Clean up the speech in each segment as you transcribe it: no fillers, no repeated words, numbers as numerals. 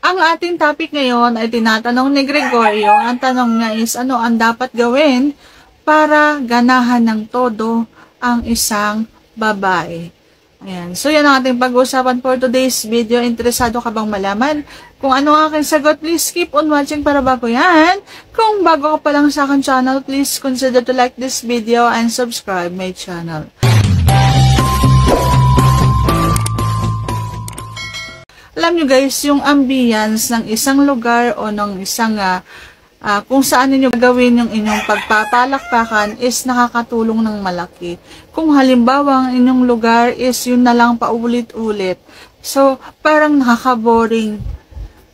Ang ating topic ngayon ay tinatanong ni Gregorio. Ang tanong niya is, ano ang dapat gawin para ganahan ng todo ang isang babae? Ayan. So, yan ang ating pag-uusapan for today's video. Interesado ka bang malaman kung ano ang aking sagot? Please keep on watching para bago yan. Kung bago ka pa lang sa aking channel, please consider to like this video and subscribe my channel. Alam nyo guys, yung ambience ng isang lugar o ng isang kung saan ninyo gagawin yung inyong pagpapalakpakan is nakakatulong ng malaki. Kung halimbawa ang inyong lugar is yun na lang paulit-ulit. So, parang nakaka-boring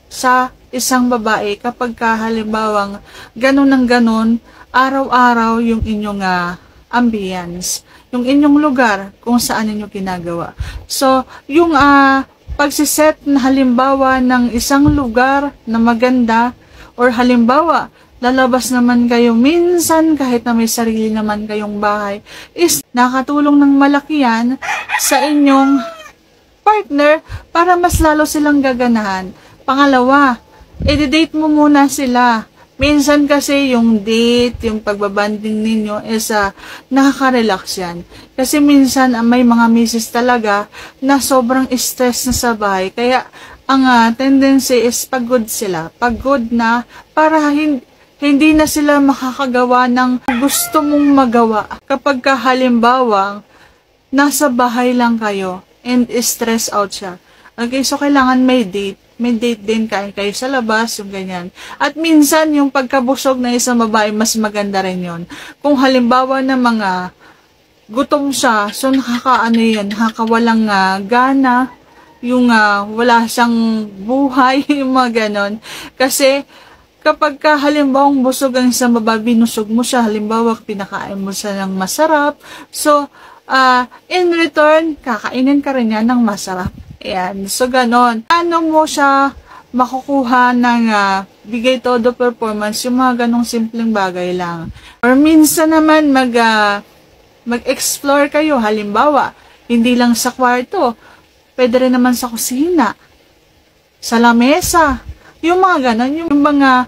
sa isang babae kapag halimbawa ganun ng ganun, araw-araw yung inyong ambience. Yung inyong lugar kung saan ninyo ginagawa. So, yung pagsiset na halimbawa ng isang lugar na maganda or halimbawa lalabas naman kayo minsan kahit na may sarili naman kayong bahay is nakatulong ng malaki yan sa inyong partner para mas lalo silang gaganahan. Pangalawa, i-date mo muna sila. Minsan kasi yung date, yung pagbabanding ninyo is nakaka-relax yan. Kasi minsan may mga misis talaga na sobrang stress na sa bahay. Kaya ang tendency is pagod sila. Pagod na para hindi na sila makakagawa ng gusto mong magawa. Kapag halimbawa, nasa bahay lang kayo and stress out siya. Okay, so kailangan may date. May date din kayo sa labas, yung ganyan. At minsan, yung pagkabusog na isang babae, mas maganda rin yun. Kung halimbawa na mga gutom siya, so nakakawalang gana, yung wala siyang buhay, yung mga ganon. Kasi, kapag halimbawa busog ang isang babae, binusog mo siya, halimbawa pinakain mo siya ng masarap, so, in return, kakainin ka rin yan ng masarap. Ayan. So, ganon. Ano mo siya makukuha ng bigay todo performance? Yung mga ganong simpleng bagay lang. Or minsan naman mag-explore kayo. Halimbawa, hindi lang sa kwarto. Pwede rin naman sa kusina. Sa lamesa. Yung mga ganon. Yung mga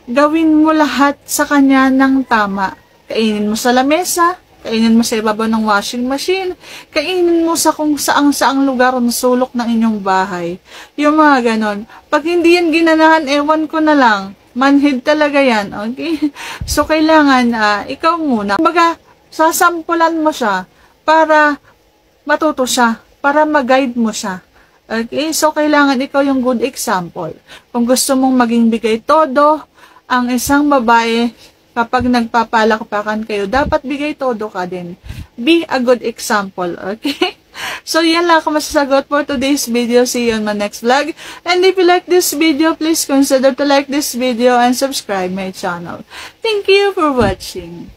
gawin mo lahat sa kanya ng tama. Kainin mo sa lamesa. Kainin mo sa ibabaw ng washing machine. Kainin mo sa kung saang lugar o sulok ng inyong bahay. Yung mga ganon. Pag hindi yan ginanahan, ewan ko na lang. Manhid talaga yan. Okay? So, kailangan ikaw muna. Kumbaga, sasampulan mo siya para matuto siya. Para mag-guide mo siya. Okay? So, kailangan ikaw yung good example. Kung gusto mong maging bigay todo, ang isang babae, kapag nagpapalakpakan kayo, dapat bigay todo ka din. Be a good example, okay? So, yan lang ako masasagot for today's video. See you on my next vlog. And if you like this video, please consider to like this video and subscribe my channel. Thank you for watching.